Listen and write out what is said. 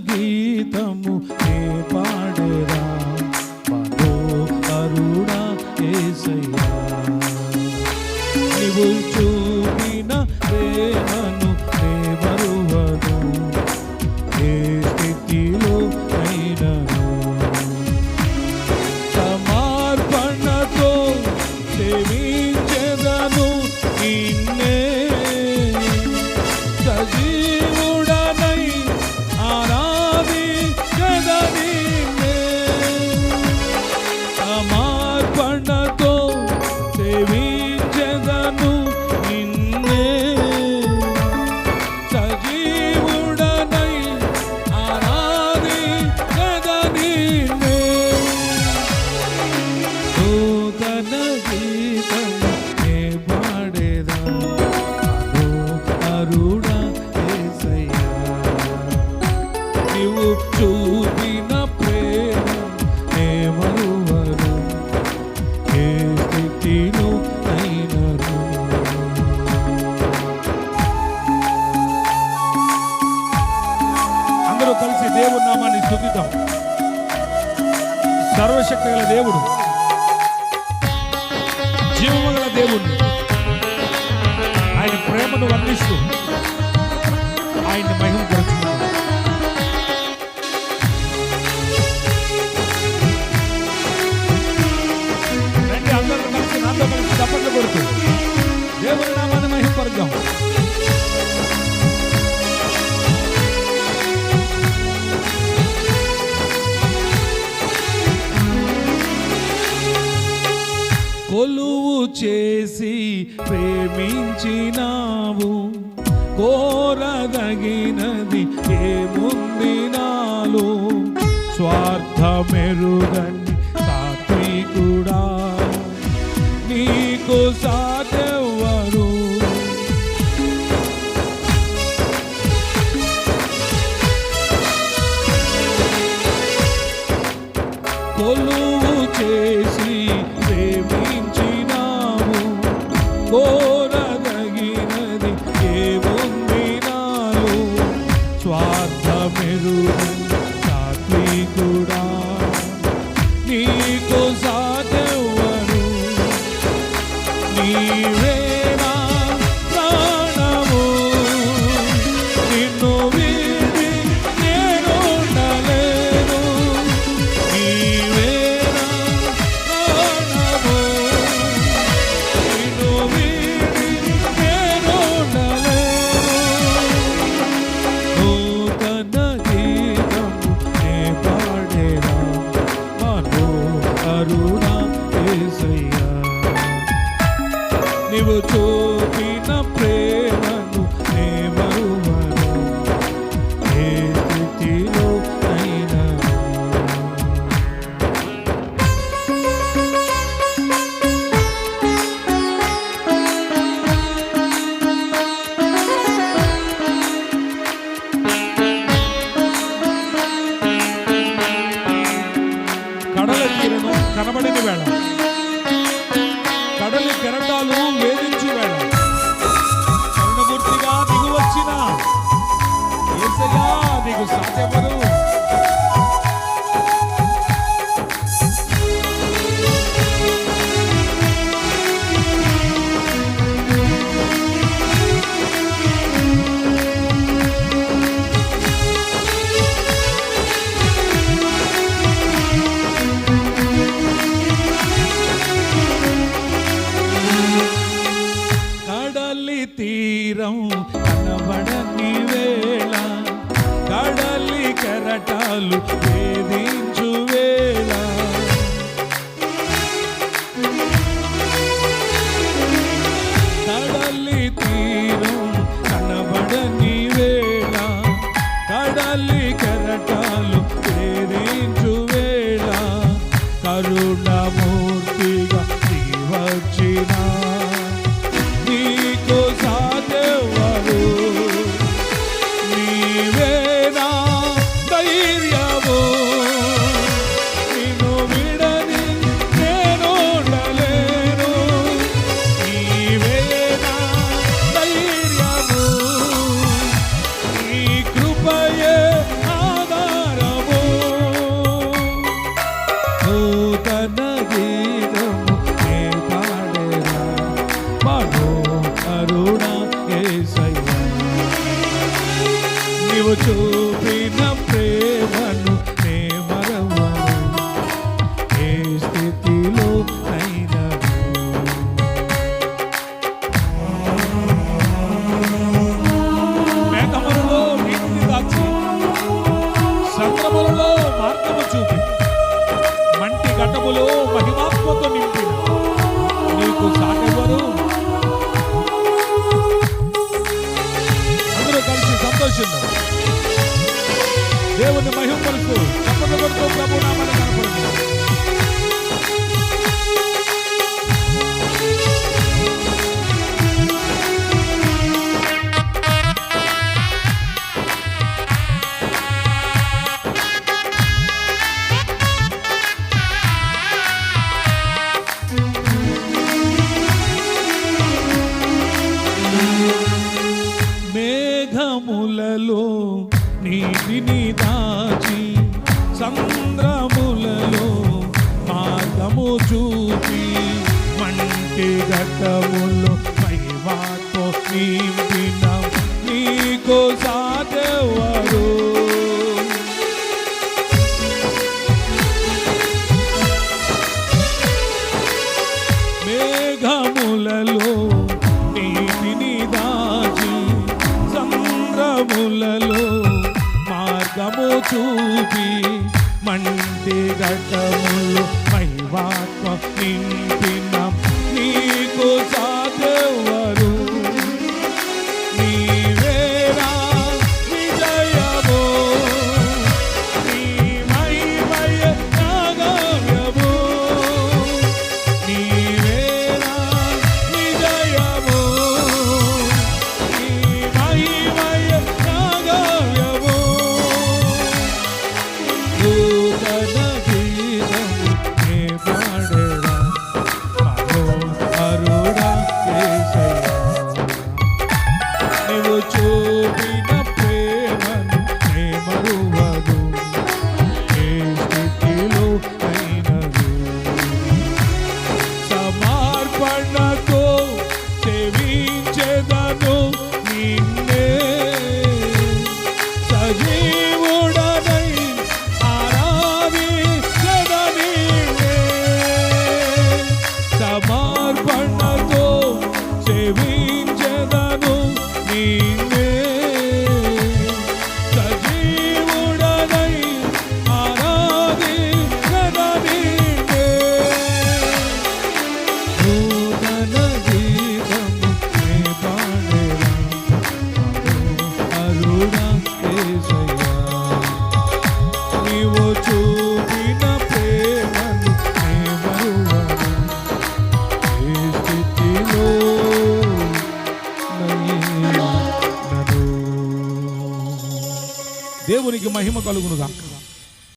గీతము నే పాడేరా మనోహరుడా యేసయ్యా నీవు చూపిన ప్రేమను నే మరువను ఏ స్థితిలో అయినను సమర్పణతో సేవించెదను నిన్నే సజీవుడనై ఆరాధించెదను నిన్నే సమర్పణతో సేవించెదను నిన్నే సజీవుడనై ఆరాధించెదను నిన్నే నూతన గీతము నే పాడేదా మనోహరుడా యేసయ్యా నీవు చూపిన ప్రేమ నే మరువను ఏ స్థితిలో అయినను అందరూ కలిసి దేవుని నామాన్ని స్తుతిద్దాం. సర్వశక్తి గల దేవుడు, జీవము గల దేవుణ్ణి ఆయన ప్రేమను వర్ణిస్తూ ఆయన్ని మహిమపరుచుకున్నాడు. రండి అందరూ కలిసి నాతో కలిసి చప్పట్లు కొడుతూ దేవుని నామాన్ని మహిమపరుద్దాం. కొలువు చేసి ప్రేమించినావు కోరదగినది ఏముంది నాలో స్వార్థమెరుగని సాత్వికుడా నీకు సాటెవ్వరు కొలువు చేసి ప్రేమించినావు కోరదగినది ఏముంది నాలో స్వార్థమెరుగని సాత్వికుడా నీకు సాటెవ్వరు నీవే నా ప్రాణము నిన్ను వీడి నేనుండలేను నీవే నా ప్రాణము నిన్ను వీడి నేనుండలేను నూతన గీతము నే పాడేదా మనోహరుడా యేసయ్యా నీవు చూపిన ప్రేమను నే మరువను ఏ స్థితిలో అయినను కడల తీరను కనబడిన వేళ కడలి కెరటాలు వేధించు వేళ కరుణమూర్తిగా దిగు వచ్చిన యేసయ్యా నీకు సత్యమును కడలి తీరం కనబడని వేళ కడలి కెరటాలు వేధించు వేళ కడలి తీరం కనబడని వేళ కడలి కెరటాలు వేధించు వేళ కరుణమూర్తిగా దిగి వచ్చిన నీకు సాటెవ్వరు నీవే నా ధైర్యము నీవు చూపిన ప్రేమను నే మరవను, ఏ స్థితిలో అయినను. మేఘములలో నీటిని దాచి, సంద్రములలో మార్గము చూపి, మంటి ఘటములో మహిమాత్మతో నింపిన నీకు సాటెవరు? అందరూ కలిసి సంతోషిద్దాం, దేవుని మహిమపరుస్తూ చప్పట్లు కొడుతూ ప్రభు నామాన్ని కనపడుతున్నాం. మేఘములలో నీటిని దాచి, సంద్రములలో మార్గము చూపి, మంటి ఘట్టములో మహిమతో నింపిన నీకు సాటెవరు? మేఘములలో నీటిని దాచి, సంద్రములలో మార్గము చూపి, మంటి ఘట్టములు మహిమాత్మ నింపిన నీకు సాటెవరు? నీవేరా విజయము, నీ మహిమయ నాగవ్యము. నీవేరా విజయము, నీ మహిమయ నాగవ్యము. నూతన గీతము నే పాడెదా, మనోహరుడా యేసయ్యా. నీవు చూపిన ప్రేమను నే మరువను, ఏ స్థితిలో అయినను. సమర్పణతో సేవించెదను నిన్నే, సజీవుడనై ఆరాధించెదను నిన్నే. సమర్పణతో సేవించెదను నిన్నే, సజీవుడనై ఆరాధించెదను నిన్నే. నూతన గీతము నే పాడెదా, మనోహరుడా యేసయ్యా. నీవు చూపిన ప్రేమను నే మరువను, ఏ స్థితిలో నన్ను. దేవునికి మహిమ కలుగునుగా.